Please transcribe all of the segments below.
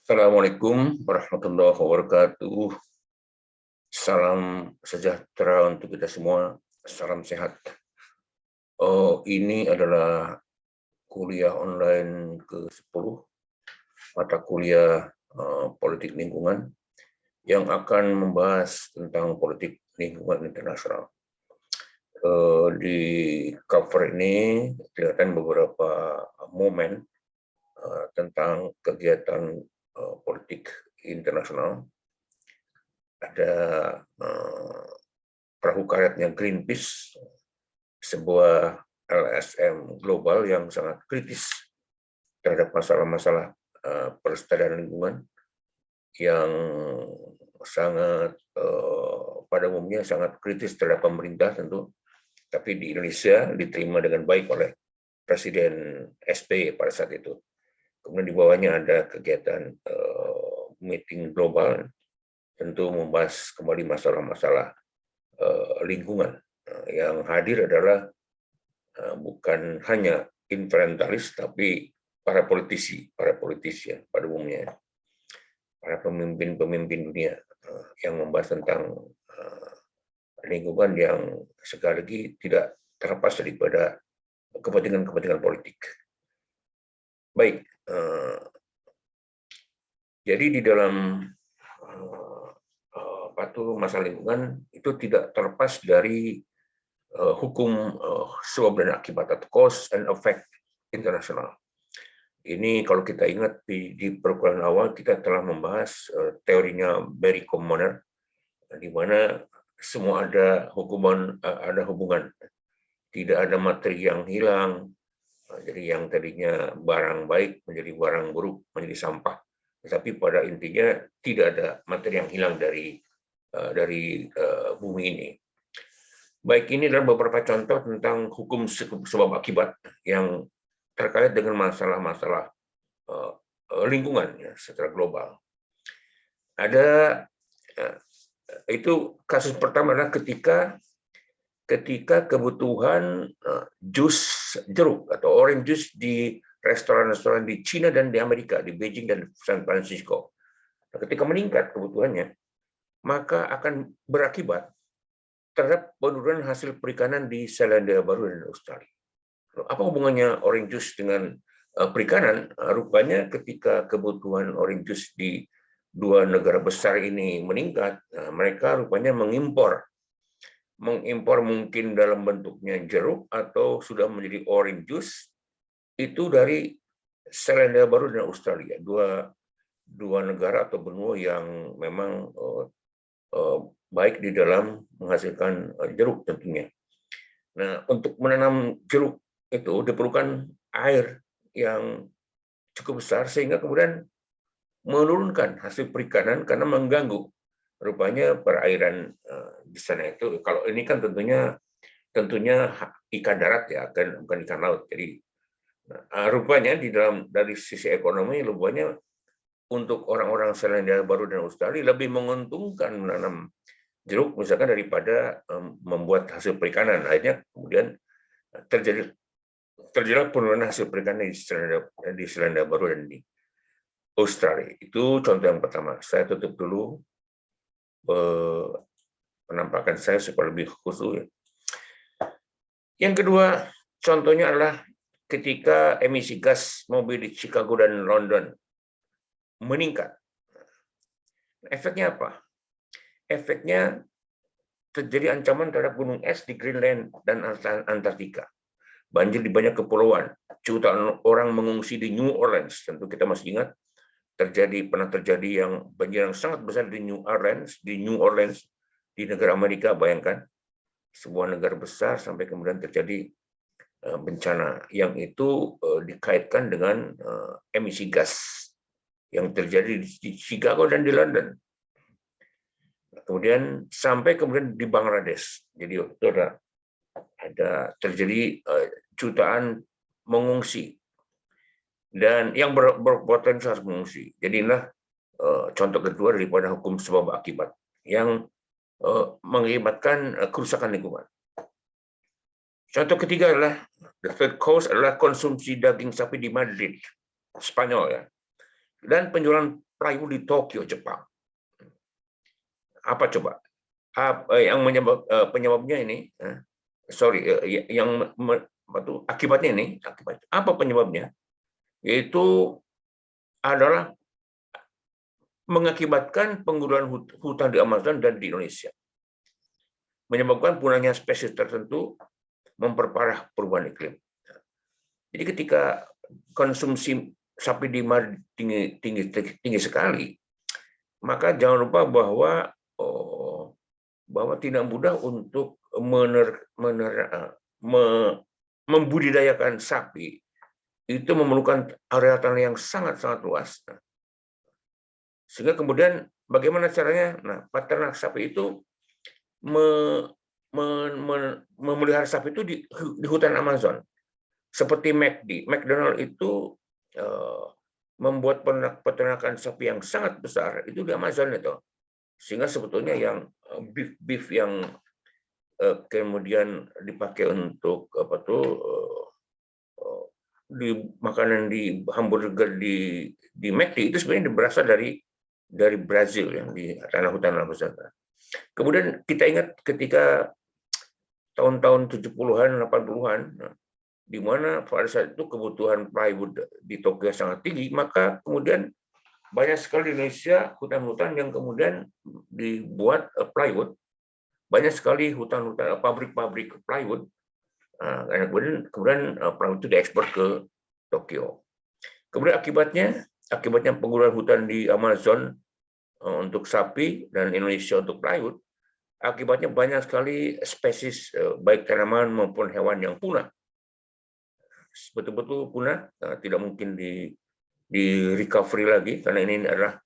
Assalamualaikum warahmatullahi wabarakatuh. Salam sejahtera untuk kita semua. Salam sehat. Ini adalah kuliah online ke-10, mata kuliah politik lingkungan yang akan membahas tentang politik lingkungan internasional. Di cover ini kelihatan beberapa momen tentang kegiatan politik internasional. Ada perahu karetnya Greenpeace, sebuah LSM global yang sangat kritis terhadap masalah-masalah pelestarian lingkungan yang sangat pada umumnya sangat kritis terhadap pemerintah tentu, tapi di Indonesia diterima dengan baik oleh Presiden SBY pada saat itu. Kemudian di bawahnya ada kegiatan meeting global, tentu membahas kembali masalah-masalah lingkungan. Yang hadir adalah bukan hanya inventaris, tapi para politisi pada umumnya, para pemimpin-pemimpin dunia yang membahas tentang lingkungan yang sekali lagi tidak terlepas daripada kepentingan-kepentingan politik. Baik, jadi di dalam masalah lingkungan itu tidak terlepas dari hukum sebab dan akibat atau cause and effect internasional. Ini kalau kita ingat di perkuliahan awal kita telah membahas teorinya Barry Commoner, di mana semua ada hubungan, tidak ada materi yang hilang. Jadi yang tadinya barang baik menjadi barang buruk, menjadi sampah. Tetapi pada intinya tidak ada materi yang hilang dari bumi ini. Baik, ini adalah beberapa contoh tentang hukum sebab akibat yang terkait dengan masalah-masalah lingkungan ya, secara global. Ada itu kasus pertama adalah ketika kebutuhan jus jeruk atau orange juice di restoran-restoran di Cina dan di Amerika, di Beijing dan San Francisco. Ketika meningkat kebutuhannya, maka akan berakibat terhadap penurunan hasil perikanan di Selandia Baru dan Australia. Apa hubungannya orange juice dengan perikanan? Rupanya ketika kebutuhan orange juice di dua negara besar ini meningkat, mereka rupanya mengimpor mungkin dalam bentuknya jeruk atau sudah menjadi orange juice itu dari Selandia Baru dan Australia, dua negara atau benua yang memang baik di dalam menghasilkan jeruk tentunya. Nah, untuk menanam jeruk itu diperlukan air yang cukup besar sehingga kemudian menurunkan hasil perikanan karena mengganggu. Rupanya perairan di sana itu, kalau ini kan tentunya ikan darat ya, bukan ikan laut. Jadi rupanya dari sisi ekonomi, rupanya untuk orang-orang Selandia Baru dan Australia lebih menguntungkan menanam jeruk misalkan daripada membuat hasil perikanan. Akhirnya kemudian terjadi penurunan hasil perikanan di Selandia Baru dan di Australia. Itu contoh yang pertama. Saya tutup dulu penampakan saya supaya lebih khusus. Yang kedua, contohnya adalah ketika emisi gas mobil di Chicago dan London meningkat. Efeknya apa? Efeknya terjadi ancaman terhadap gunung es di Greenland dan Antartika. Banjir di banyak kepulauan. Jutaan orang mengungsi di New Orleans. Tentu kita masih ingat pernah terjadi banjir yang sangat besar di New Orleans di negara Amerika. Bayangkan sebuah negara besar sampai kemudian terjadi bencana yang itu dikaitkan dengan emisi gas yang terjadi di Chicago dan di London. Kemudian sampai kemudian di Bangladesh. Jadi itu ada terjadi jutaan mengungsi dan yang berpotensi harus mengungsi. Jadi inilah contoh kedua daripada hukum sebab akibat yang mengakibatkan kerusakan lingkungan. Contoh ketiga adalah the third cause adalah konsumsi daging sapi di Madrid, Spanyol ya. Dan penjualan plywood di Tokyo, Jepang. Apa coba? Yang penyebabnya ini? Akibatnya ini, apa penyebabnya? Yaitu adalah mengakibatkan penggunaan hutan di Amazon dan di Indonesia, menyebabkan punahnya spesies tertentu, memperparah perubahan iklim. Jadi ketika konsumsi sapi di tinggi sekali, maka jangan lupa bahwa tidak mudah untuk membudidayakan sapi. Itu memerlukan area tanah yang sangat-sangat luas. Sehingga kemudian bagaimana caranya? Nah, peternak sapi itu memelihara sapi itu di hutan Amazon. Seperti McDonald itu membuat peternakan sapi yang sangat besar itu di Amazon itu. Sehingga sebetulnya yang beef yang kemudian dipakai untuk di makanan di hamburger di McD itu sebenarnya berasal dari Brazil yang di tanah hutan Amazon. Kemudian kita ingat ketika tahun-tahun 70-an, 80-an, di mana pada saat itu kebutuhan plywood di Tokyo sangat tinggi, maka kemudian banyak sekali di Indonesia hutan-hutan yang kemudian dibuat plywood, banyak sekali hutan-hutan pabrik-pabrik plywood, kemudian plywood itu diekspor ke Tokyo. Kemudian akibatnya penggunaan hutan di Amazon untuk sapi dan Indonesia untuk plywood, akibatnya banyak sekali spesies baik tanaman maupun hewan yang punah. Betul-betul punah, tidak mungkin di recovery lagi karena ini adalah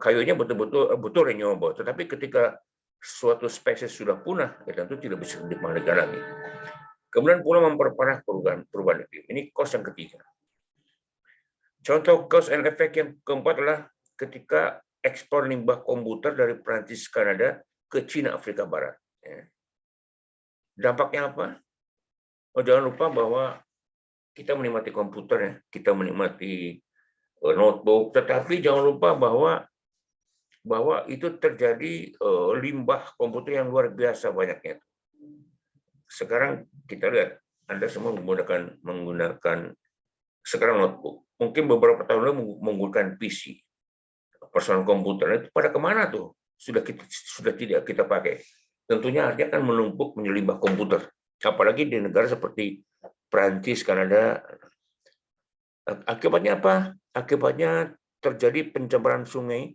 kayunya betul renewable, tetapi ketika suatu spesies sudah punah, ya tentu tidak bisa dikembalikan lagi. Kemudian pula memperparah perubahan iklim. Ini cost yang ketiga. Contoh cause and effect yang keempat adalah ketika ekspor limbah komputer dari Prancis, Kanada ke Cina, Afrika Barat. Dampaknya apa? Jangan lupa bahwa kita menikmati komputer, ya, kita menikmati notebook, tetapi jangan lupa bahwa itu terjadi limbah komputer yang luar biasa banyaknya. Sekarang kita lihat, Anda semua menggunakan sekarang notebook. Mungkin beberapa tahun lalu menggunakan PC, personal komputer. Itu pada kemana tuh? Sudah tidak kita pakai. Tentunya artinya akan menumpuk menjadi limbah komputer. Apalagi di negara seperti Prancis, Kanada. Akibatnya apa? Akibatnya terjadi pencemaran sungai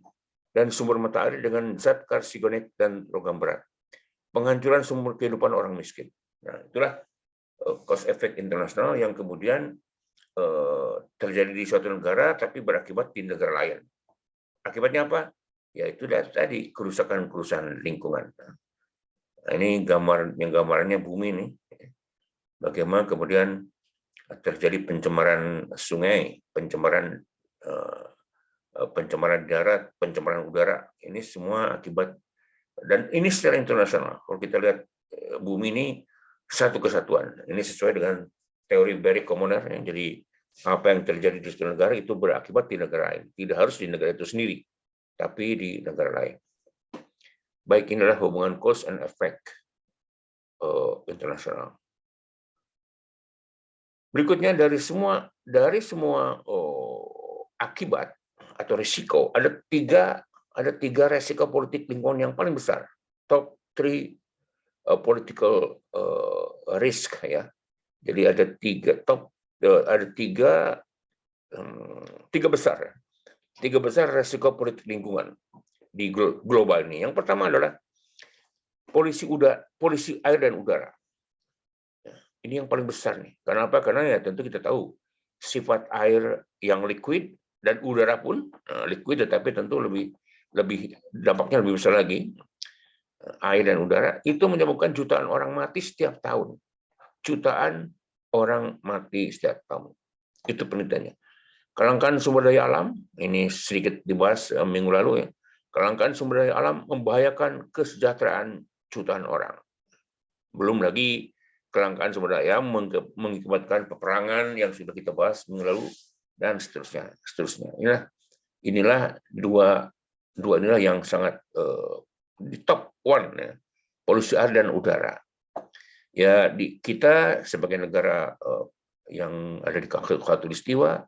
dan sumber mata air dengan zat karsinogenik dan logam berat. Penghancuran sumber kehidupan orang miskin. Nah, itulah cause effect internasional yang kemudian terjadi di suatu negara tapi berakibat di negara lain. Akibatnya apa? Yaitu tadi kerusakan lingkungan. Nah, ini gambarannya bumi nih. Bagaimana kemudian terjadi pencemaran sungai, pencemaran darat, pencemaran udara. Ini semua akibat, dan ini secara internasional. Kalau kita lihat bumi ini satu kesatuan. Ini sesuai dengan teori Barry Commoner, yang jadi apa yang terjadi di suatu negara itu berakibat di negara lain. Tidak harus di negara itu sendiri, tapi di negara lain. Baik, inilah hubungan cause and effect internasional. Berikutnya dari semua akibat atau risiko, ada tiga risiko politik lingkungan yang paling besar. Top 3 political risk, ya. Jadi ada tiga besar risiko politik lingkungan di global ini. Yang pertama adalah polusi air dan udara. Ini yang paling besar nih. Karena apa? Karena ya tentu kita tahu sifat air yang liquid dan udara pun liquid, tetapi tentu lebih dampaknya lebih besar lagi. Air dan udara itu menyebabkan jutaan orang mati setiap tahun. Jutaan orang mati setiap tahun. Itu penelitiannya. Kelangkaan sumber daya alam, ini sedikit dibahas minggu lalu, ya. Kelangkaan sumber daya alam membahayakan kesejahteraan jutaan orang. Belum lagi kelangkaan sumber daya mengakibatkan peperangan yang sudah kita bahas minggu lalu, dan seterusnya. Inilah Inilah dua inilah yang sangat di top one, ya, polusi air dan udara. Ya, kita sebagai negara yang ada di khatulistiwa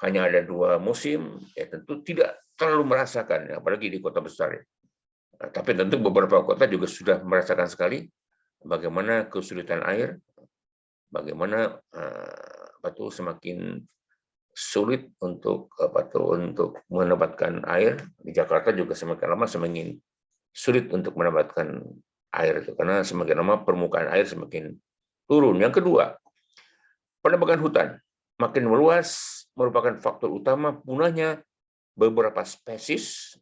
hanya ada 2 musim, ya tentu tidak terlalu merasakan, ya, apalagi di kota besar. Ya. Nah, tapi tentu beberapa kota juga sudah merasakan sekali bagaimana kesulitan air, bagaimana semakin sulit untuk untuk mendapatkan air. Di Jakarta juga semakin lama semakin sulit untuk mendapatkan air itu karena semakin lama permukaan air semakin turun. Yang kedua, penebangan hutan makin meluas merupakan faktor utama punahnya beberapa spesies.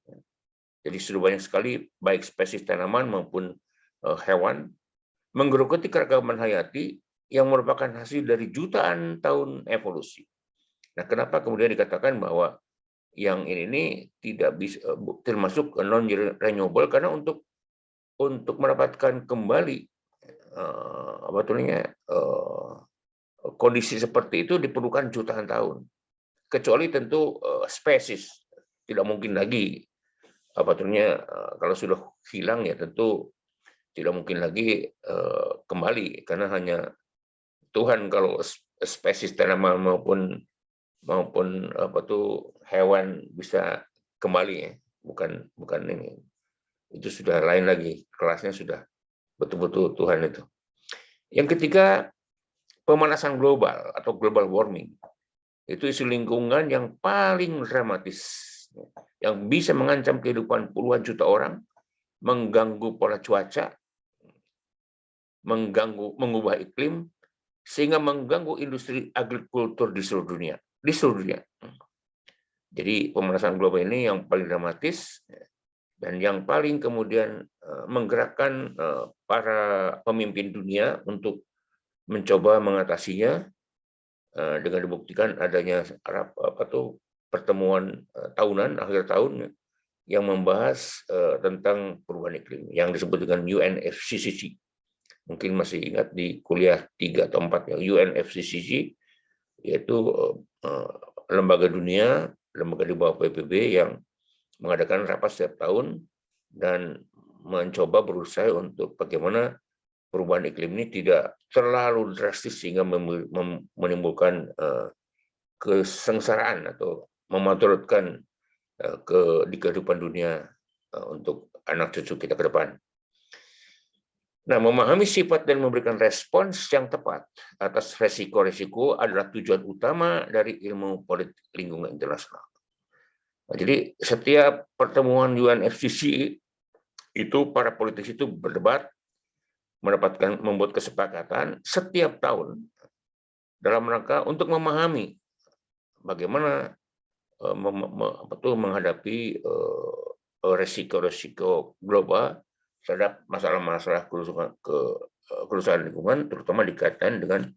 Jadi sudah banyak sekali baik spesies tanaman maupun hewan menggerogoti keragaman hayati yang merupakan hasil dari jutaan tahun evolusi. Nah, kenapa kemudian dikatakan bahwa yang ini tidak bisa termasuk non renewable karena untuk mendapatkan kembali kondisi seperti itu diperlukan jutaan tahun. Kecuali tentu spesies tidak mungkin lagi kalau sudah hilang ya tentu tidak mungkin lagi kembali karena hanya Tuhan kalau spesies tanaman maupun hewan bisa kembali, ya. Bukan ini. Itu sudah lain lagi, kelasnya sudah betul-betul Tuhan itu. Yang ketiga, pemanasan global atau global warming. Itu isu lingkungan yang paling dramatis, yang bisa mengancam kehidupan puluhan juta orang, mengganggu pola cuaca, mengubah iklim, sehingga mengganggu industri agrikultur di seluruh dunia. Jadi pemanasan global ini yang paling dramatis dan yang paling kemudian menggerakkan para pemimpin dunia untuk mencoba mengatasinya dengan dibuktikan adanya pertemuan tahunan akhir tahun yang membahas tentang perubahan iklim yang disebut dengan UNFCCC. Mungkin masih ingat di kuliah 3 atau 4 ya, UNFCCC yaitu lembaga dunia, lembaga di bawah PBB yang mengadakan rapat setiap tahun dan mencoba berusaha untuk bagaimana perubahan iklim ini tidak terlalu drastis sehingga menimbulkan kesengsaraan atau memudaratkan di kehidupan dunia untuk anak cucu kita ke depan. Nah, memahami sifat dan memberikan respons yang tepat atas resiko-resiko adalah tujuan utama dari ilmu politik lingkungan internasional. Nah, jadi setiap pertemuan UNFCCC itu para politisi itu berdebat, membuat kesepakatan setiap tahun dalam rangka untuk memahami bagaimana menghadapi resiko-resiko global terhadap masalah-masalah kerusakan lingkungan, terutama dikaitkan dengan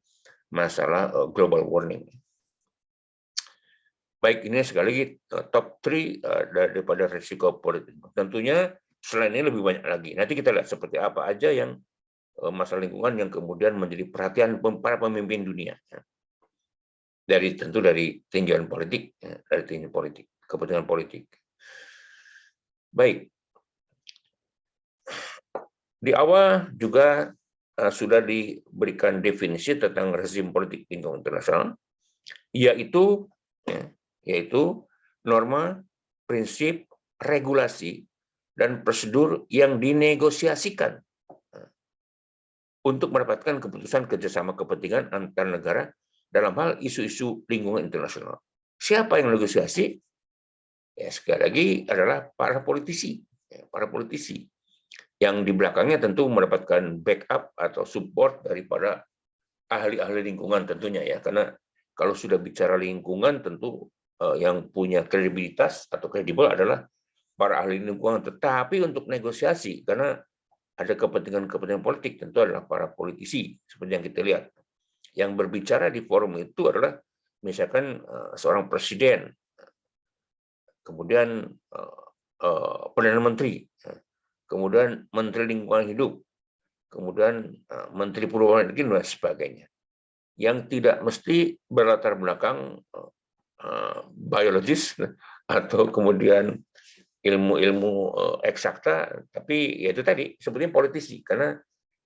masalah global warming. Baik, ini sekali lagi top 3 daripada risiko politik. Tentunya selain ini lebih banyak lagi. Nanti kita lihat seperti apa aja yang masalah lingkungan yang kemudian menjadi perhatian para pemimpin dunia. Tentu dari tinjauan politik, kepentingan politik. Baik. Di awal juga sudah diberikan definisi tentang rezim politik lingkungan internasional, yaitu norma, prinsip, regulasi, dan prosedur yang dinegosiasikan untuk mendapatkan keputusan kerjasama kepentingan antar negara dalam hal isu-isu lingkungan internasional. Siapa yang negosiasi? Ya, sekali lagi adalah para politisi. Yang di belakangnya tentu mendapatkan backup atau support daripada ahli-ahli lingkungan tentunya ya, karena kalau sudah bicara lingkungan tentu yang punya kredibilitas atau kredibel adalah para ahli lingkungan, tetapi untuk negosiasi karena ada kepentingan-kepentingan politik tentu adalah para politisi seperti yang kita lihat. Yang berbicara di forum itu adalah misalkan seorang presiden, kemudian perdana menteri, kemudian menteri lingkungan hidup, kemudian menteri perubahan iklim dan sebagainya, yang tidak mesti berlatar belakang biologis atau kemudian ilmu-ilmu eksakta, tapi ya itu tadi sebetulnya politisi, karena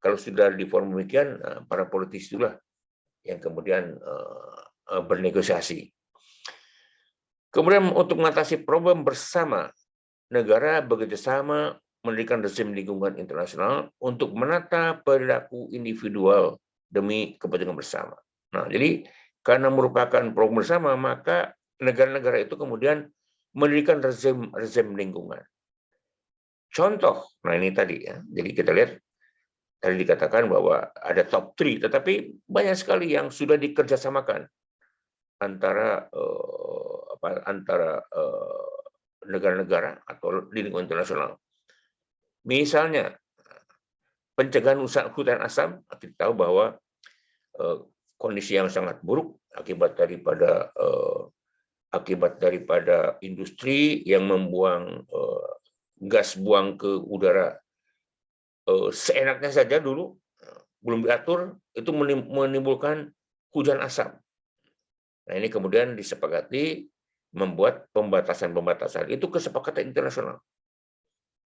kalau sudah di forum demikian para politisi itulah yang kemudian bernegosiasi. Kemudian untuk mengatasi problem bersama, negara bekerjasama mendirikan rezim lingkungan internasional untuk menata perilaku individual demi kepentingan bersama. Nah, jadi karena merupakan problem bersama, maka negara-negara itu kemudian mendirikan rezim lingkungan. Contoh, nah ini tadi ya. Jadi kita lihat tadi dikatakan bahwa ada top 3, tetapi banyak sekali yang sudah dikerjasamakan antara negara-negara atau di lingkungan internasional. Misalnya pencegahan hutan asam, kita tahu bahwa kondisi yang sangat buruk akibat daripada industri yang membuang gas buang ke udara seenaknya saja dulu, belum diatur, itu menimbulkan hujan asam. Nah, ini kemudian disepakati membuat pembatasan-pembatasan. Itu kesepakatan internasional.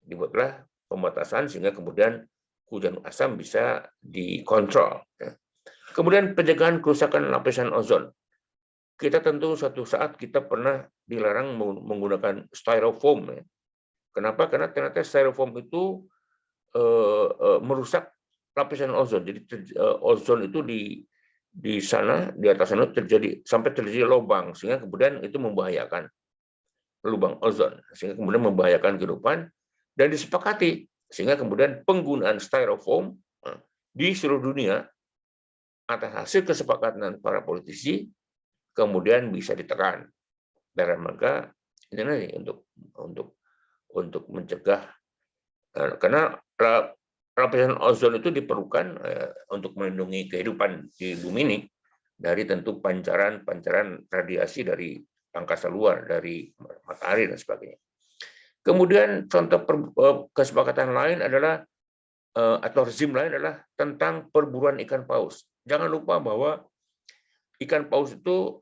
Dibuatlah pembatasan sehingga kemudian hujan asam bisa dikontrol. Kemudian pencegahan kerusakan lapisan ozon. Kita tentu suatu saat kita pernah dilarang menggunakan styrofoam. Kenapa? Karena ternyata styrofoam itu merusak lapisan ozon. Jadi ozon itu di sana, di atas sana sampai terjadi lubang, sehingga kemudian itu membahayakan lubang ozon, sehingga kemudian membahayakan kehidupan, dan disepakati sehingga kemudian penggunaan styrofoam di seluruh dunia atas hasil kesepakatan para politisi kemudian bisa ditekan. Dalam rangka ini nanti untuk mencegah, karena lapisan ozon itu diperlukan untuk melindungi kehidupan di bumi ini dari tentu pancaran radiasi dari angkasa luar, dari matahari dan sebagainya. Kemudian contoh kesepakatan lain adalah atau rezim lain adalah tentang perburuan ikan paus. Jangan lupa bahwa ikan paus itu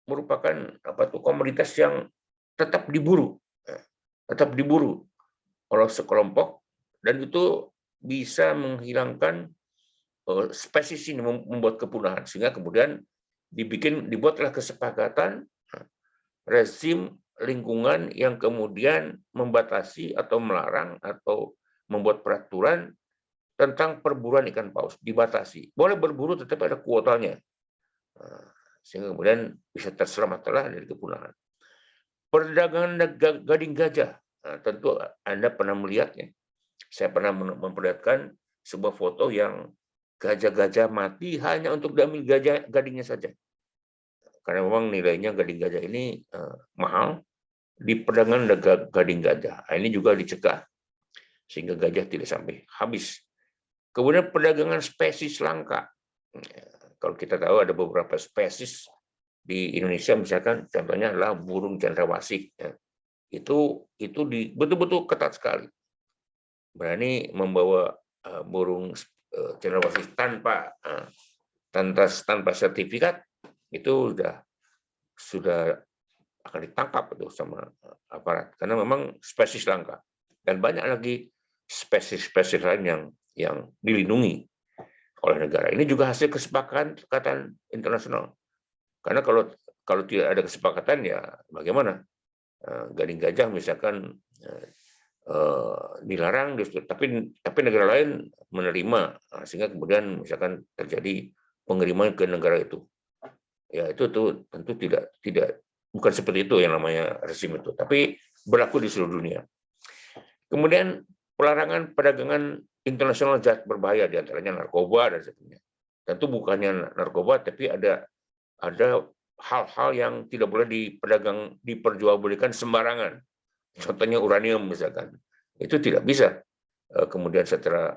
merupakan komoditas yang tetap diburu oleh sekelompok, dan itu bisa menghilangkan spesies ini, membuat kepunahan, sehingga kemudian dibuatlah kesepakatan rezim lingkungan yang kemudian membatasi atau melarang atau membuat peraturan tentang perburuan ikan paus, dibatasi. Boleh berburu tetapi ada kuotanya, sehingga kemudian bisa terselamatlah dari kepunahan. Perdagangan gading gajah, tentu Anda pernah melihatnya. Saya pernah memperlihatkan sebuah foto yang gajah-gajah mati hanya untuk diambil gadingnya saja. Karena memang nilainya gading gajah ini mahal di perdagangan gading gajah. Ini juga dicegah sehingga gajah tidak sampai habis. Kemudian perdagangan spesies langka. Kalau kita tahu ada beberapa spesies di Indonesia, misalkan contohnya adalah burung cendrawasih. Itu betul-betul ketat sekali. Berani membawa burung cendrawasih tanpa sertifikat, itu sudah akan ditangkap itu sama aparat, karena memang spesies langka, dan banyak lagi spesies lain yang dilindungi oleh negara. Ini juga hasil kesepakatan internasional, karena kalau tidak ada kesepakatan ya bagaimana? Gading gajah misalkan dilarang, tapi negara lain menerima, sehingga kemudian misalkan terjadi pengiriman ke negara itu. Ya itu tuh tentu tidak bukan seperti itu yang namanya rezim itu, tapi berlaku di seluruh dunia. Kemudian pelarangan perdagangan internasional zat berbahaya, diantaranya narkoba dan sebagainya. Tentu bukannya narkoba, tapi ada hal-hal yang tidak boleh diperjualbelikan sembarangan. Contohnya uranium misalkan, itu tidak bisa kemudian secara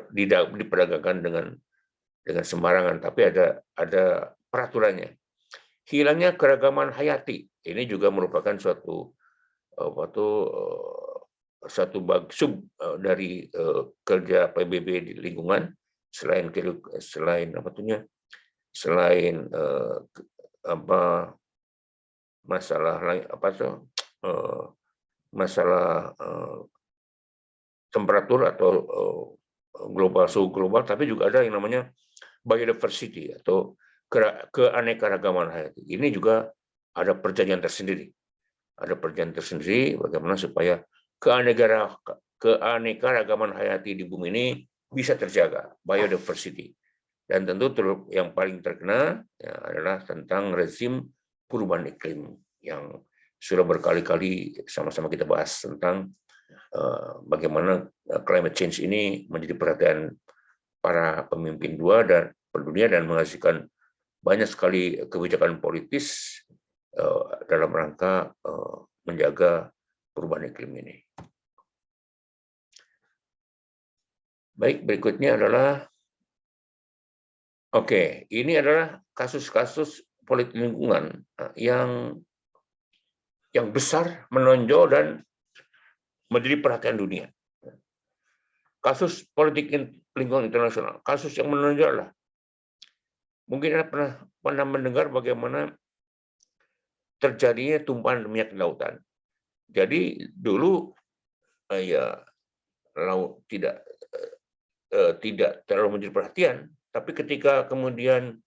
diperdagangkan dengan sembarangan, tapi ada peraturannya. Hilangnya keragaman hayati, ini juga merupakan suatu dari kerja PBB di lingkungan, selain masalah masalah temperatur atau suhu global, tapi juga ada yang namanya biodiversity atau keanekaragaman hayati. Ini juga ada perjanjian tersendiri. Ada perjanjian tersendiri bagaimana supaya keanekaragaman hayati di bumi ini bisa terjaga, biodiversity. Dan tentu yang paling terkena ya, adalah tentang rezim perubahan iklim yang sudah berkali-kali sama-sama kita bahas tentang bagaimana climate change ini menjadi perhatian para pemimpin dunia dan menghasilkan banyak sekali kebijakan politis dalam rangka menjaga perubahan iklim ini. Baik, berikutnya adalah ini adalah kasus-kasus politik lingkungan yang besar, menonjol dan menjadi perhatian dunia. Kasus politik lingkungan internasional, kasus yang menonjol lah. Mungkin Anda pernah mendengar bagaimana terjadinya tumpahan minyak di lautan. Jadi dulu ya laut tidak terlalu menjadi perhatian, tapi ketika kemudian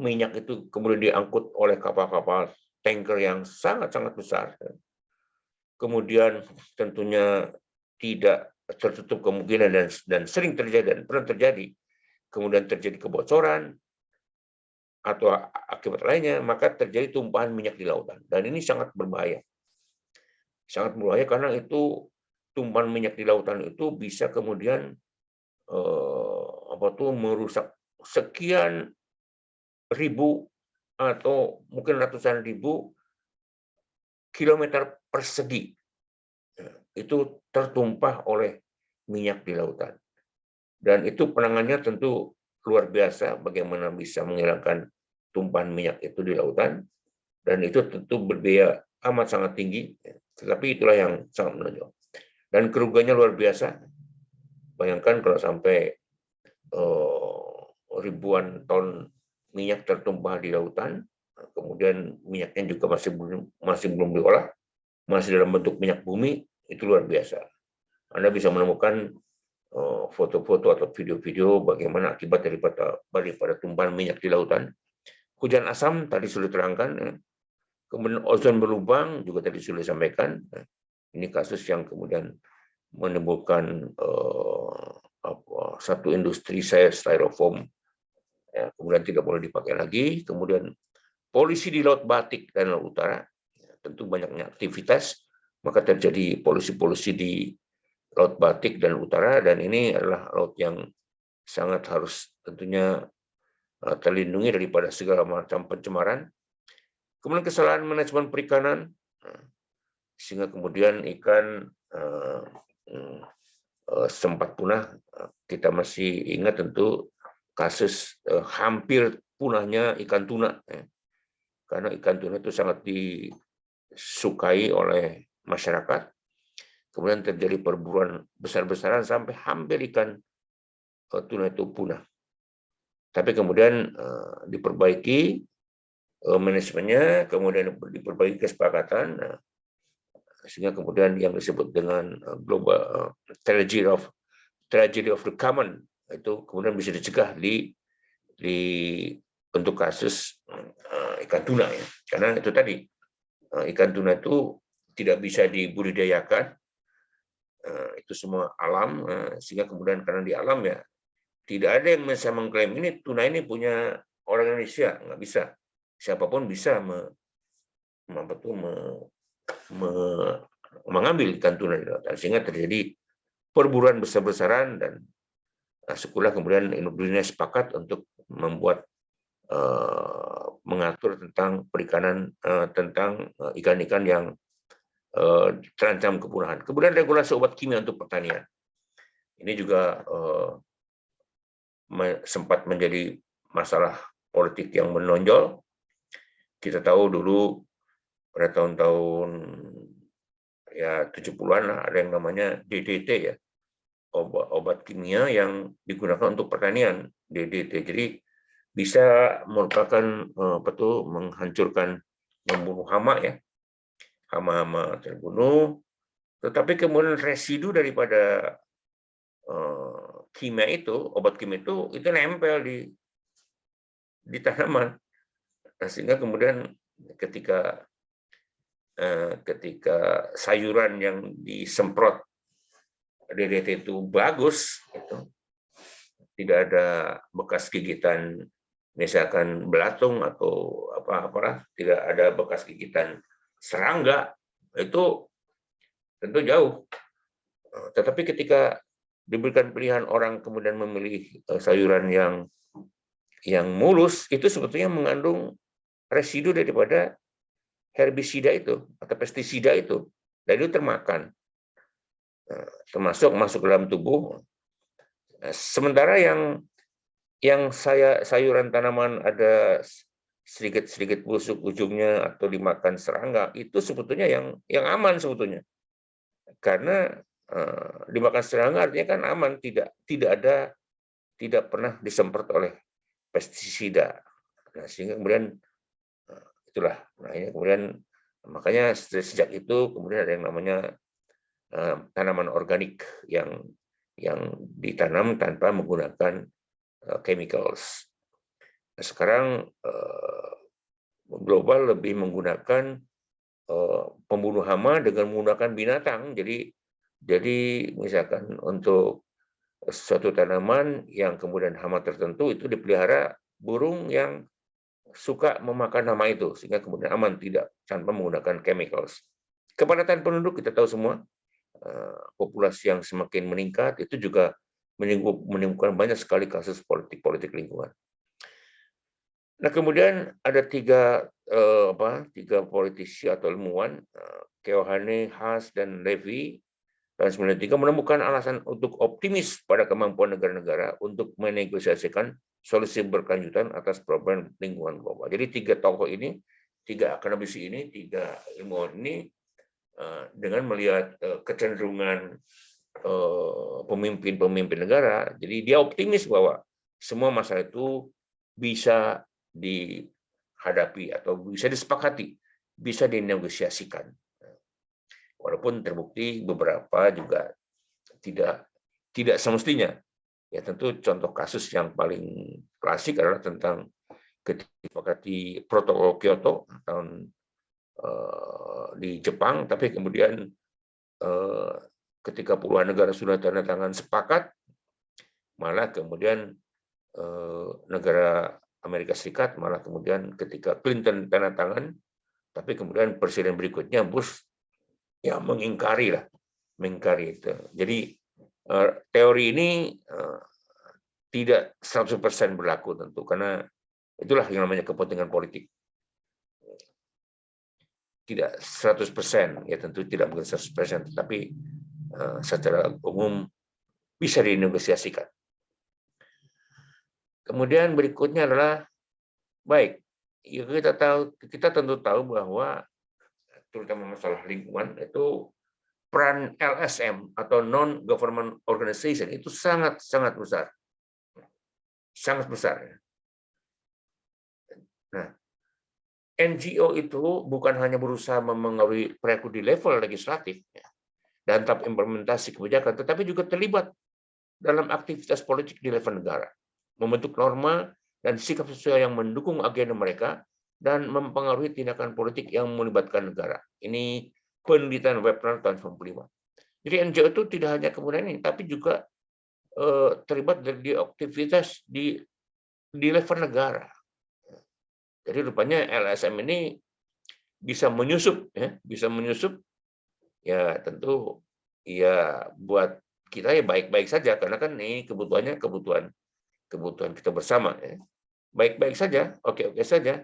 minyak itu kemudian diangkut oleh kapal-kapal tanker yang sangat-sangat besar, kemudian tentunya tidak tertutup kemungkinan dan sering terjadi dan pernah terjadi, kemudian terjadi kebocoran atau akibat lainnya, maka terjadi tumpahan minyak di lautan. Dan ini sangat berbahaya. Sangat berbahaya karena itu tumpahan minyak di lautan itu bisa kemudian merusak sekian ribu atau mungkin ratusan ribu kilometer persegi itu tertumpah oleh minyak di lautan. Dan itu penanganannya tentu luar biasa bagaimana bisa menghilangkan tumpahan minyak itu di lautan, dan itu tentu berbiaya amat sangat tinggi, tetapi itulah yang sangat menonjol. Dan kerugiannya luar biasa. Bayangkan kalau sampai ribuan ton minyak tertumpah di lautan, kemudian minyaknya juga masih belum diolah, masih dalam bentuk minyak bumi, itu luar biasa. Anda bisa menemukan foto-foto atau video-video bagaimana akibat daripada tumpahan minyak di lautan. Hujan asam tadi sudah diterangkan, kemudian ozon berlubang juga tadi sudah disampaikan. Ini kasus yang kemudian menimbulkan satu industri styrofoam, ya, kemudian tidak boleh dipakai lagi. Kemudian polusi di Laut Batik dan Laut Utara, tentu banyaknya aktivitas, maka terjadi polusi-polusi di Laut Batik dan Utara, dan ini adalah laut yang sangat harus tentunya terlindungi daripada segala macam pencemaran. Kemudian kesalahan manajemen perikanan, sehingga kemudian ikan sempat punah. Kita masih ingat tentu kasus hampir punahnya ikan tuna, karena ikan tuna itu sangat disukai oleh masyarakat. Kemudian terjadi perburuan besar-besaran sampai hampir ikan tuna itu punah. Tapi kemudian diperbaiki manajemennya, kemudian diperbaiki kesepakatan, sehingga kemudian yang disebut dengan global tragedy of the common itu kemudian bisa dicegah untuk kasus ikan tuna, ya. Karena itu tadi ikan tuna itu tidak bisa dibudidayakan, itu semua alam, sehingga kemudian karena di alam ya tidak ada yang bisa mengklaim ini tuna ini punya orang Indonesia, nggak bisa. Siapapun bisa mengambil ikan tuna di lautan, sehingga terjadi perburuan besar-besaran, dan syukurlah kemudian dunia sepakat untuk membuat mengatur tentang perikanan, tentang ikan-ikan yang terancam kepunahan. Kemudian regulasi obat kimia untuk pertanian. Ini juga sempat menjadi masalah politik yang menonjol. Kita tahu dulu pada tahun-tahun ya 70-an ada yang namanya DDT, ya, obat kimia yang digunakan untuk pertanian, DDT. Jadi bisa merupakan menghancurkan membunuh hama ya, hama-hama terbunuh, tetapi kemudian residu daripada kimia itu, obat kimia itu nempel di tanaman. Nah, sehingga kemudian ketika sayuran yang disemprot DDT itu bagus, itu tidak ada bekas gigitan, misalkan belatung atau apa-apa, tidak ada bekas gigitan serangga, itu tentu jauh. Tetapi ketika diberikan pilihan orang kemudian memilih sayuran yang mulus, itu sebetulnya mengandung residu daripada herbisida itu atau pestisida itu, dan itu termakan, termasuk masuk ke dalam tubuh. Sementara yang sayuran tanaman ada sedikit busuk ujungnya atau dimakan serangga, itu sebetulnya yang aman sebetulnya, karena dimakan serangga artinya kan aman, tidak pernah disemprot oleh pestisida. Nah, sehingga kemudian itulah, nah ini kemudian makanya sejak itu kemudian ada yang namanya tanaman organik yang ditanam tanpa menggunakan chemicals. Nah, sekarang global lebih menggunakan pembunuh hama dengan menggunakan binatang. Jadi misalkan untuk suatu tanaman yang kemudian hama tertentu itu dipelihara burung yang suka memakan hama itu, sehingga kemudian aman, tidak tanpa menggunakan chemicals. Kepadatan penduduk kita tahu semua, populasi yang semakin meningkat itu juga menimbulkan banyak sekali kasus politik lingkungan. Nah, kemudian ada tiga politisi atau ilmuwan, Keohane, Haas, dan Levy, tahun 1993 menemukan alasan untuk optimis pada kemampuan negara-negara untuk menegosiasikan solusi berkelanjutan atas problem lingkungan global. Jadi tiga tokoh ini, tiga akademisi ini, tiga ilmuwan ini, dengan melihat kecenderungan pemimpin negara, jadi dia optimis bahwa semua masalah itu bisa dihadapi atau bisa disepakati, bisa dinegosiasikan. Walaupun terbukti beberapa juga tidak semestinya. Ya tentu contoh kasus yang paling klasik adalah tentang disepakati protokol Kyoto tahun di Jepang, tapi kemudian ketika puluhan negara sudah tanda tangan sepakat, malah kemudian negara Amerika Serikat malah kemudian ketika Clinton tanda tangan, tapi kemudian presiden berikutnya Bush ya mengingkari itu. Jadi teori ini tidak 100% berlaku tentu, karena itulah yang namanya kepentingan politik. Tidak 100%, ya tentu tidak mungkin 100%, tetapi secara umum bisa dinegosiasikan. Kemudian berikutnya adalah baik, ya kita tentu tahu bahwa terutama masalah lingkungan itu peran LSM atau non-government organization itu sangat besar, sangat besar. Nah, NGO itu bukan hanya berusaha memengaruhi perilaku di level legislatif dan tahap implementasi kebijakan, tetapi juga terlibat dalam aktivitas politik di level negara, membentuk norma dan sikap sosial yang mendukung agenda mereka dan mempengaruhi tindakan politik yang melibatkan negara. Ini penelitian Webner tahun 1995. Jadi NGO itu tidak hanya kemudian ini, tapi juga terlibat di aktivitas di level negara. Jadi rupanya LSM ini bisa menyusup, ya tentu ya buat kita ya baik-baik saja, karena kan ini kebutuhannya kebutuhan kita bersama, ya. Baik-baik saja, oke-oke saja.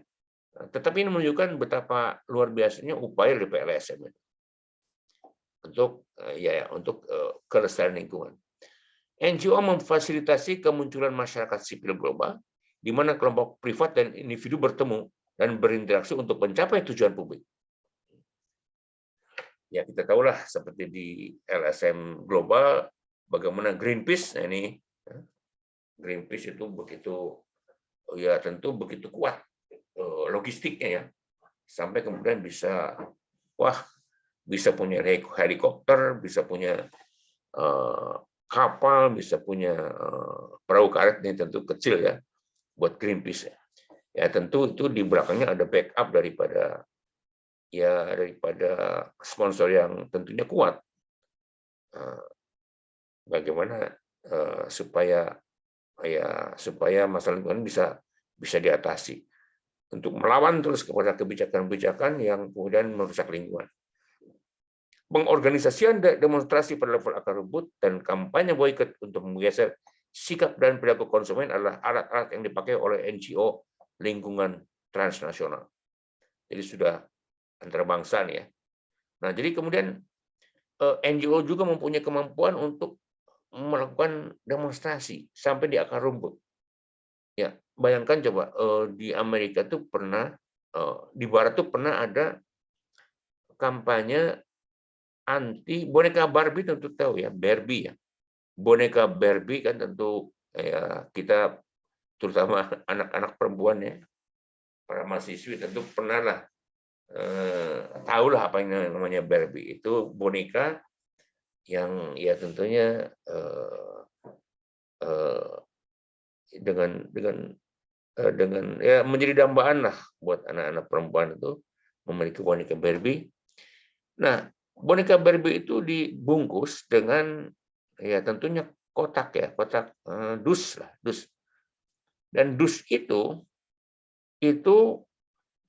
Tetapi ini menunjukkan betapa luar biasanya upaya dari LSM untuk kelestarian lingkungan. NGO memfasilitasi kemunculan masyarakat sipil global, di mana kelompok privat dan individu bertemu dan berinteraksi untuk mencapai tujuan publik. Ya kita tahulah seperti di LSM global, bagaimana Greenpeace, nah ini Greenpeace itu begitu, ya tentu begitu kuat logistiknya ya, sampai kemudian bisa, wah, bisa punya helikopter, bisa punya kapal, bisa punya perahu karet, ini tentu kecil ya buat Greenpeace ya. Ya tentu itu di belakangnya ada backup daripada sponsor yang tentunya kuat. Bagaimana supaya masalah lingkungan bisa diatasi untuk melawan terus kepada kebijakan-kebijakan yang kemudian merusak lingkungan. Pengorganisasian demonstrasi pada level akar rumput dan kampanye boikot untuk menggeser sikap dan perilaku konsumen adalah alat-alat yang dipakai oleh NGO lingkungan transnasional. Jadi sudah antarbangsa nih ya. Nah, jadi kemudian NGO juga mempunyai kemampuan untuk melakukan demonstrasi sampai di akar rumput. Ya, bayangkan coba di Amerika tuh pernah, di Barat tuh pernah ada kampanye anti boneka Barbie, tentu tahu ya, Barbie ya. Boneka Barbie kan tentu ya, kita terutama anak-anak perempuan ya, para mahasiswi tentu pernah lah tahu lah apa yang namanya Barbie. Itu boneka yang ya tentunya dengan ya menjadi dambaan lah buat anak-anak perempuan itu memiliki boneka Barbie. Nah, boneka Barbie itu dibungkus dengan ya tentunya kotak ya, kotak dus lah, dus. Dan dus itu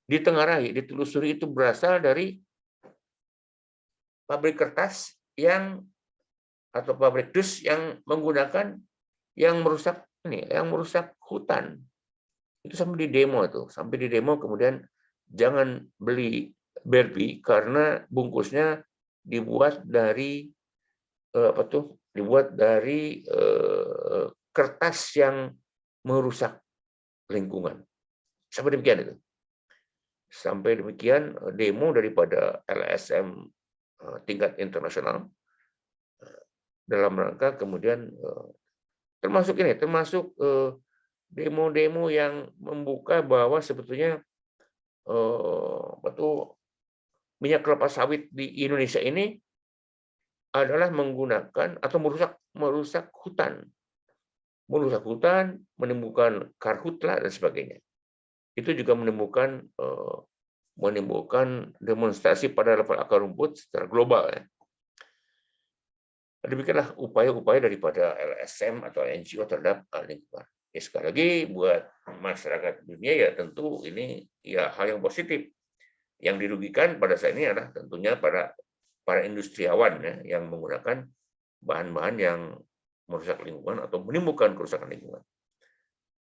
ditengarai, ditelusuri itu berasal dari pabrik kertas atau pabrik dus yang menggunakan yang merusak hutan. Itu sampai di demo kemudian jangan beli Barbie karena bungkusnya dibuat dari kertas yang merusak lingkungan. Sampai demikian demo daripada LSM tingkat internasional dalam rangka kemudian termasuk demo-demo yang membuka bahwa sebetulnya minyak kelapa sawit di Indonesia ini adalah menggunakan atau merusak hutan, menimbulkan karhutla dan sebagainya. Itu juga menimbulkan demonstrasi pada level akar rumput secara global ya. Demikianlah upaya-upaya daripada LSM atau NGO terhadap lingkungan. Ya, sekali lagi buat masyarakat dunia ya tentu ini ya hal yang positif. Yang dirugikan pada saat ini adalah tentunya para industriawan ya, yang menggunakan bahan-bahan yang merusak lingkungan atau menimbulkan kerusakan lingkungan.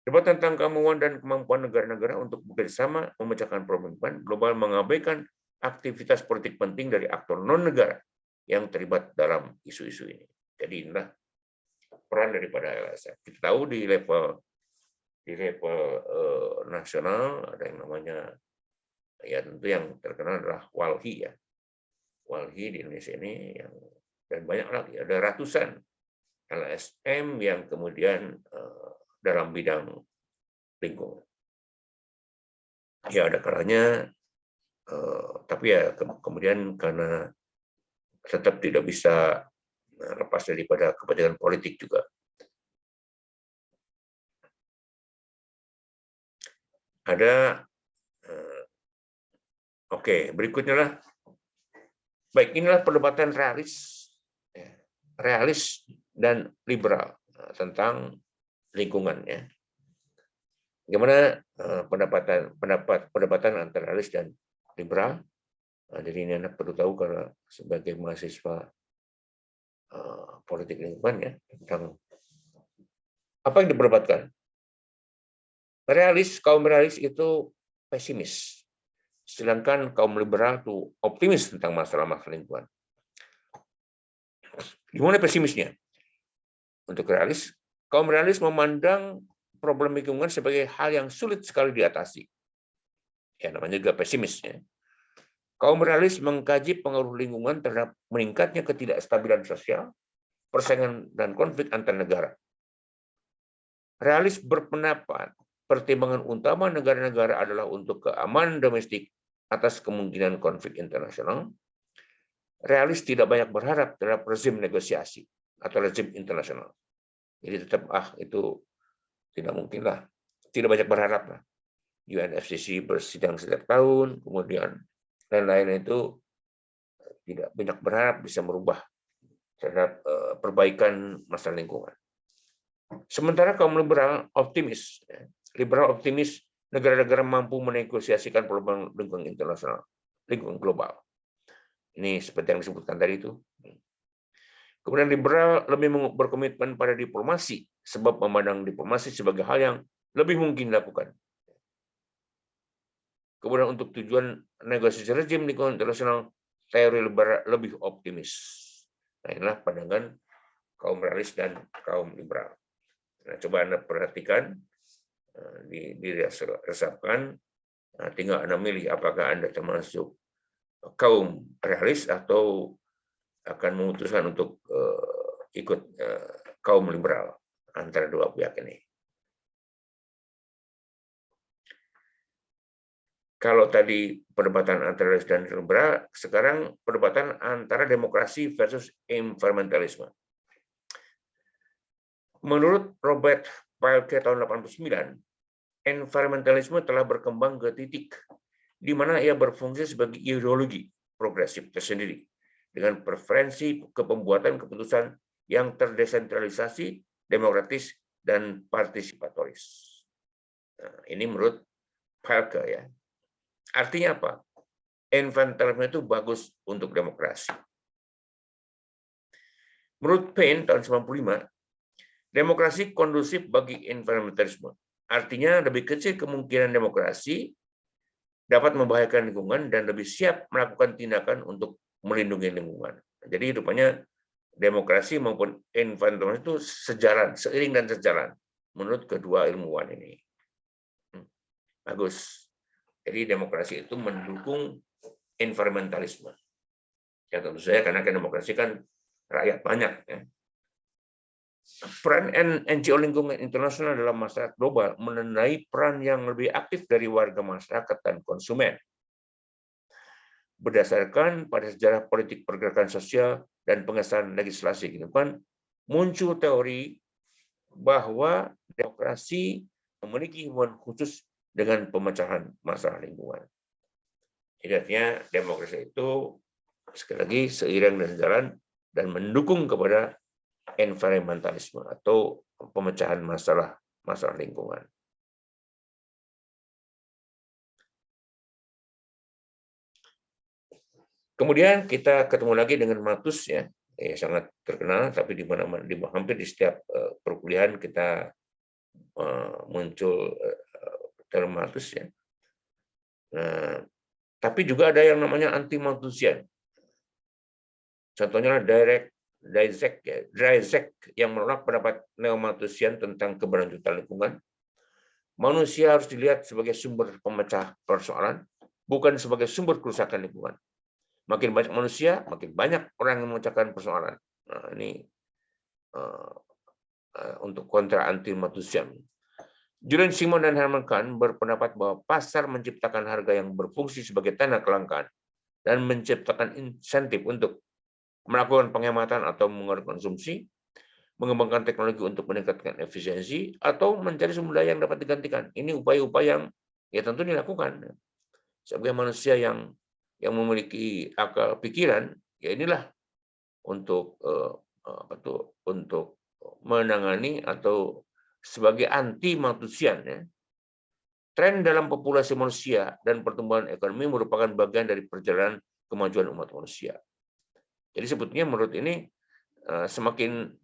Debat tentang kemauan dan kemampuan negara-negara untuk bekerjasama memecahkan problem lingkungan global mengabaikan aktivitas politik penting dari aktor non-negara yang terlibat dalam isu-isu ini. Jadi inilah peran daripada LSM. Kita tahu di level nasional ada yang namanya ya tentu yang terkenal adalah WALHI ya. WALHI di Indonesia ini dan banyak lagi, ada ratusan LSM yang kemudian dalam bidang lingkungan. Ya ada kalanya, tapi ya kemudian karena tetap tidak bisa lepas daripada kepentingan politik juga. Ada, oke, berikutnya lah. Baik, inilah perdebatan realis dan liberal tentang lingkungan ya. Bagaimana perdebatan antara realis dan liberal? Jadi ini Anda perlu tahu karena sebagai mahasiswa politik lingkungan ya, tentang apa yang diperdebatkan. Kaum realis itu pesimis, sedangkan kaum liberal itu optimis tentang masalah-masalah lingkungan. Gimana pesimisnya? Untuk realis, kaum realis memandang problem lingkungan sebagai hal yang sulit sekali diatasi. Ya, namanya juga pesimis. Ya. Kaum realis mengkaji pengaruh lingkungan terhadap meningkatnya ketidakstabilan sosial, persaingan dan konflik antar negara. Realis berpendapat pertimbangan utama negara-negara adalah untuk keamanan domestik atas kemungkinan konflik internasional, realis tidak banyak berharap terhadap rezim negosiasi atau rezim internasional. Jadi tetap itu tidak mungkin lah, tidak banyak berharap lah. UNFCCC bersidang setiap tahun, kemudian lain-lain itu tidak banyak berharap bisa merubah terhadap perbaikan masalah lingkungan. Sementara kaum liberal optimis, negara-negara mampu menegosiasikan problem lingkungan internasional, lingkungan global. Ini seperti yang disebutkan tadi itu. Kemudian liberal lebih berkomitmen pada diplomasi, sebab memandang diplomasi sebagai hal yang lebih mungkin dilakukan. Kemudian untuk tujuan negosiasi rezim lingkungan internasional, teori liberal lebih optimis. Nah, inilah pandangan kaum realis dan kaum liberal. Nah, coba Anda perhatikan, diresapkan, tinggal Anda milih apakah Anda termasuk kaum realis atau akan memutuskan untuk ikut kaum liberal antara dua pihak ini. Kalau tadi perdebatan antara realis dan liberal, sekarang perdebatan antara demokrasi versus environmentalisme. Menurut Robert Paelke tahun 89, environmentalisme telah berkembang ke titik di mana ia berfungsi sebagai ideologi progresif tersendiri dengan preferensi ke pembuatan keputusan yang terdesentralisasi, demokratis, dan partisipatoris. Nah, ini menurut Paelke ya. Artinya apa? Environmentalisme itu bagus untuk demokrasi. Menurut Payne tahun 95, demokrasi kondusif bagi environmentalisme. Artinya lebih kecil kemungkinan demokrasi dapat membahayakan lingkungan dan lebih siap melakukan tindakan untuk melindungi lingkungan. Jadi rupanya demokrasi maupun environmentalisme itu sejalan, seiring dan sejalan menurut kedua ilmuwan ini. Bagus. Jadi demokrasi itu mendukung environmentalisme. Ya tentu saja karena demokrasi kan rakyat banyak. Ya. Peran NGO lingkungan internasional dalam masyarakat global menandai peran yang lebih aktif dari warga masyarakat dan konsumen. Berdasarkan pada sejarah politik pergerakan sosial dan pengesahan legislasi lingkungan, muncul teori bahwa demokrasi memiliki hubungan khusus dengan pemecahan masalah lingkungan. Jadi artinya demokrasi itu sekali lagi seiring dan jalan dan mendukung kepada environmentalisme atau pemecahan masalah lingkungan. Kemudian kita ketemu lagi dengan Malthus ya, sangat terkenal tapi di mana-mana hampir di setiap perkuliahan kita muncul term Malthus ya. Nah, tapi juga ada yang namanya anti-Malthusian. Contohnya Dizek yang menolak pendapat neo-Malthusian tentang keberlanjutan lingkungan. Manusia harus dilihat sebagai sumber pemecah persoalan, bukan sebagai sumber kerusakan lingkungan. Makin banyak manusia, makin banyak orang yang memecahkan persoalan. Nah, ini untuk kontra anti-Malthusian. Julian Simon dan Herman Kahn berpendapat bahwa pasar menciptakan harga yang berfungsi sebagai tanda kelangkaan dan menciptakan insentif untuk melakukan penghematan atau mengurangi konsumsi, mengembangkan teknologi untuk meningkatkan efisiensi, atau mencari sumber daya yang dapat digantikan. Ini upaya-upaya yang ya tentu dilakukan. Sebagai manusia yang memiliki akal pikiran, ya inilah untuk untuk menangani atau sebagai anti-Malthusian. Ya. Tren dalam populasi manusia dan pertumbuhan ekonomi merupakan bagian dari perjalanan kemajuan umat manusia. Jadi sebetulnya menurut ini semakin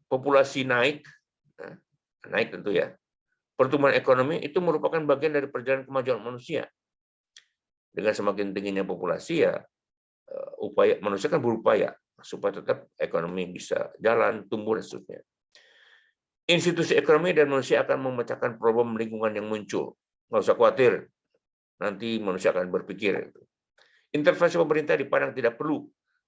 populasi naik tentu ya, pertumbuhan ekonomi itu merupakan bagian dari perjalanan kemajuan manusia. Dengan semakin tingginya populasi ya, upaya manusia kan berupaya supaya tetap ekonomi bisa jalan, tumbuh dan seterusnya. Institusi ekonomi dan manusia akan memecahkan problem lingkungan yang muncul. Nggak usah khawatir, nanti manusia akan berpikir. Intervensi pemerintah dipandang tidak perlu,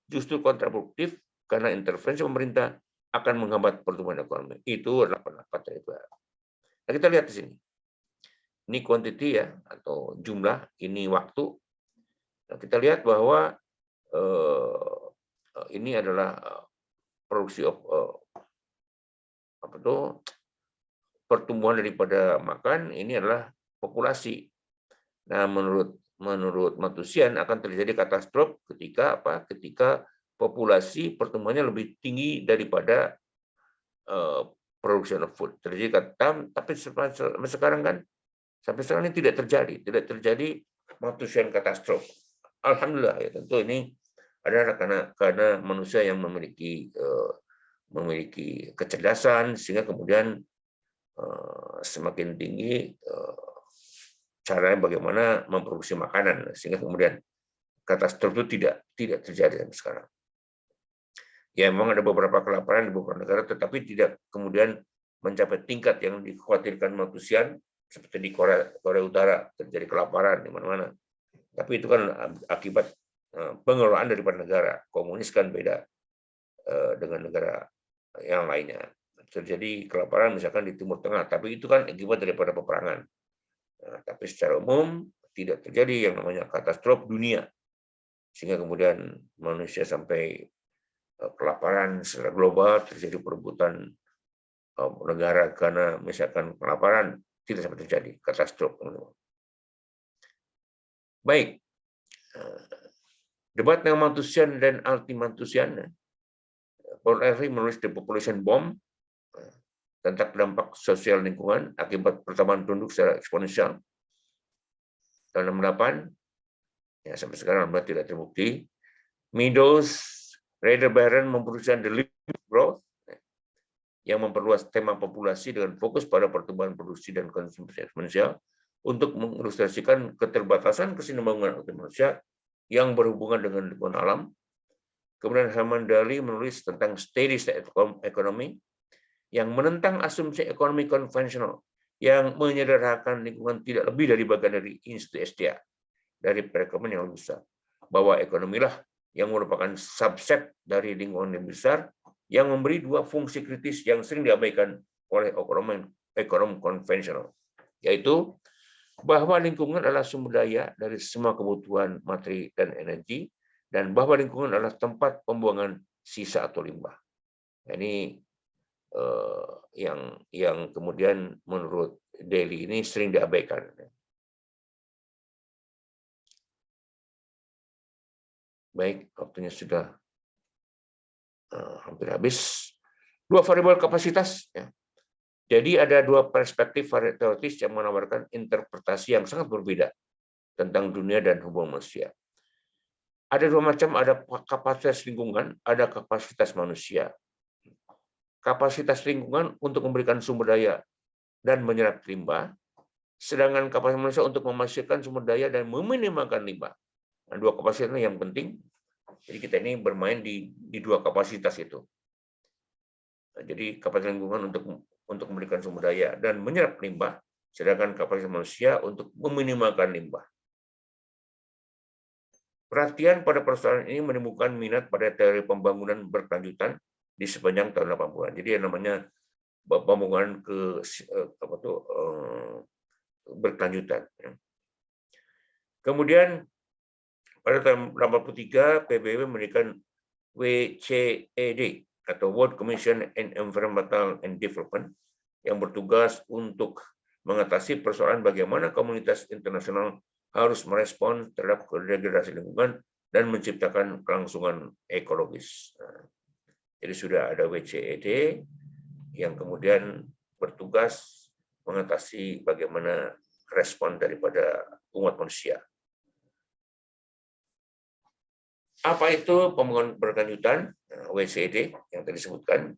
justru kontraproduktif karena intervensi pemerintah akan menghambat pertumbuhan ekonomi. Itu adalah pendapat dari Nah, kita lihat di sini. Ini quantity ya, atau jumlah, ini waktu. Nah, kita lihat bahwa ini adalah produksi apa tuh, pertumbuhan daripada makan, ini adalah populasi. Nah, menurut Matusian akan terjadi katastrof ketika apa? Ketika populasi pertumbuhannya lebih tinggi daripada production of food. Terjadi tapi sampai sekarang kan, sampai sekarang ini tidak terjadi Matusian katastrof. Alhamdulillah ya, tentu ini adalah karena manusia yang memiliki kecerdasan, sehingga kemudian semakin tinggi caranya bagaimana memproduksi makanan, sehingga kemudian katastrof itu tidak terjadi sampai sekarang. Ya, memang ada beberapa kelaparan di beberapa negara, tetapi tidak kemudian mencapai tingkat yang dikhawatirkan Matusian, seperti di Korea Utara terjadi kelaparan di mana-mana. Tapi itu kan akibat pengelolaan daripada negara. Komunis kan beda dengan negara yang lainnya. Terjadi kelaparan misalkan di Timur Tengah, tapi itu kan akibat daripada peperangan. Nah, tapi secara umum tidak terjadi yang namanya katastrof dunia, sehingga kemudian manusia sampai kelaparan secara global, terjadi perebutan negara karena misalkan kelaparan, tidak sampai terjadi katastrof. Baik, debat dengan Malthusian dan anti-Malthusian, Paul Ehrlich menulis The Population Bomb tentang dampak sosial lingkungan akibat pertambahan penduduk secara eksponensial tahun 68, ya sampai sekarang tidak terbukti. Meadows, Rader Baron memproduksi The Limit Growth yang memperluas tema populasi dengan fokus pada pertumbuhan produksi dan konsumsi eksponensial untuk mengilustrasikan keterbatasan keseimbangan manusia yang berhubungan dengan lingkungan alam. Kemudian Herman Daly menulis tentang Steady State Economy yang menentang asumsi ekonomi konvensional yang menyederhanakan lingkungan tidak lebih dari bagian dari institusi SDA dari perekonomian yang lebih besar, bahwa ekonomilah yang merupakan subset dari lingkungan yang besar yang memberi dua fungsi kritis yang sering diabaikan oleh ekonom konvensional, yaitu bahwa lingkungan adalah sumber daya dari semua kebutuhan materi dan energi, dan bahwa lingkungan adalah tempat pembuangan sisa atau limbah. Ini yang kemudian menurut Daly ini sering diabaikan. Baik, waktunya sudah hampir habis. Dua variabel kapasitas. Ya. Jadi ada dua perspektif teoritis yang menawarkan interpretasi yang sangat berbeda tentang dunia dan hubungan manusia. Ada dua macam, ada kapasitas lingkungan, ada kapasitas manusia. Kapasitas lingkungan untuk memberikan sumber daya dan menyerap limbah, sedangkan kapasitas manusia untuk memastikan sumber daya dan meminimalkan limbah. Nah, dua kapasitas yang penting. Jadi kita ini bermain di dua kapasitas itu. Jadi kapasitas lingkungan untuk memberikan sumber daya dan menyerap limbah, sedangkan kapasitas manusia untuk meminimalkan limbah. Perhatian pada persoalan ini menimbulkan minat pada teori pembangunan berkelanjutan di sepanjang tahun 80-an. Jadi yang namanya pembangunan berkelanjutan. Kemudian pada tahun 83 PBB memberikan WCED atau World Commission on Environmental and Development yang bertugas untuk mengatasi persoalan bagaimana komunitas internasional harus merespon terhadap degradasi lingkungan dan menciptakan kelangsungan ekologis. Jadi sudah ada WCED yang kemudian bertugas mengatasi bagaimana respon daripada umat manusia. Apa itu pembangunan berkelanjutan? WCED yang tadi disebutkan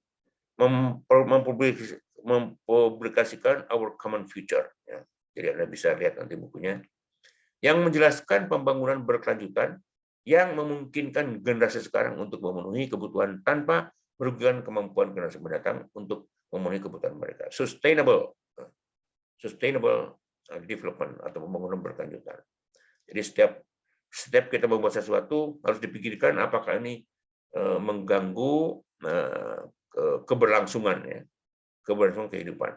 mempublikasikan Our Common Future. Ya. Jadi Anda bisa lihat nanti bukunya. Yang menjelaskan pembangunan berkelanjutan yang memungkinkan generasi sekarang untuk memenuhi kebutuhan tanpa merugikan kemampuan generasi mendatang untuk memenuhi kebutuhan mereka. Sustainable development atau pembangunan berkelanjutan. Jadi setiap kita membuat sesuatu harus dipikirkan apakah ini mengganggu keberlangsungan kehidupan.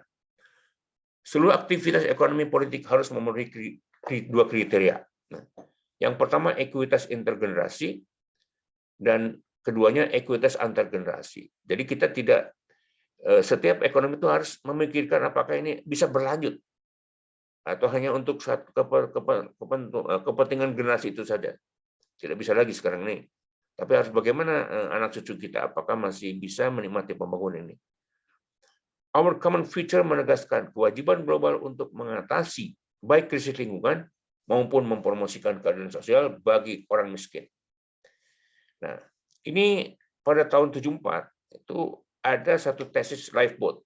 Seluruh aktivitas ekonomi politik harus memenuhi dua kriteria. Nah, yang pertama ekuitas intergenerasi, dan keduanya ekuitas antar generasi. Jadi kita tidak, setiap ekonomi itu harus memikirkan apakah ini bisa berlanjut atau hanya untuk satu kepentingan generasi itu saja. Tidak bisa lagi sekarang ini. Tapi harus bagaimana anak cucu kita, apakah masih bisa menikmati pembangunan ini. Our common future menegaskan kewajiban global untuk mengatasi baik krisis lingkungan maupun mempromosikan keadilan sosial bagi orang miskin. Nah, ini pada tahun 74 itu ada satu tesis Lifeboat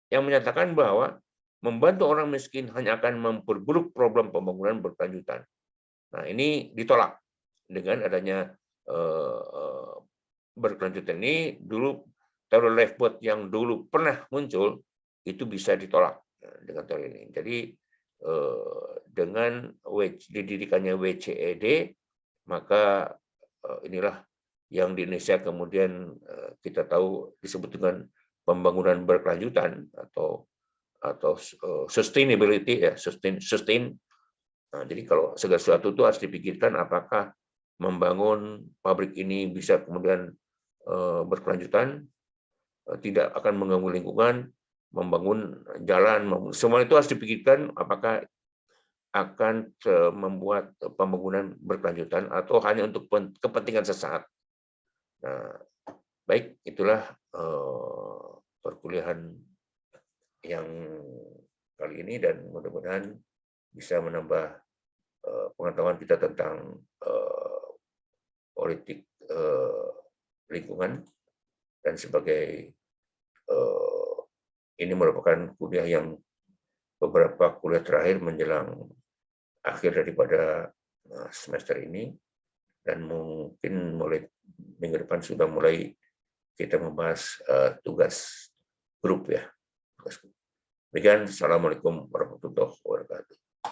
yang menyatakan bahwa membantu orang miskin hanya akan memperburuk problem pembangunan berkelanjutan. Nah, ini ditolak dengan adanya berkelanjutan ini. Dulu teori Lifeboat yang dulu pernah muncul itu bisa ditolak dengan teori ini. Jadi dengan didirikannya WCED, maka inilah yang di Indonesia kemudian kita tahu disebut dengan pembangunan berkelanjutan atau sustainability, ya, sustain. Nah, jadi kalau segala sesuatu itu harus dipikirkan apakah membangun pabrik ini bisa kemudian berkelanjutan, tidak akan mengganggu lingkungan, membangun jalan, semua itu harus dipikirkan apakah akan membuat pembangunan berkelanjutan atau hanya untuk kepentingan sesaat. Nah, baik, itulah perkuliahan yang kali ini, dan mudah-mudahan bisa menambah pengetahuan kita tentang politik lingkungan, dan sebagai ini merupakan kuliah yang beberapa kuliah terakhir menjelang akhir daripada semester ini, dan mungkin mulai minggu depan sudah mulai kita membahas tugas grup, ya. Demikian, assalamualaikum warahmatullahi wabarakatuh.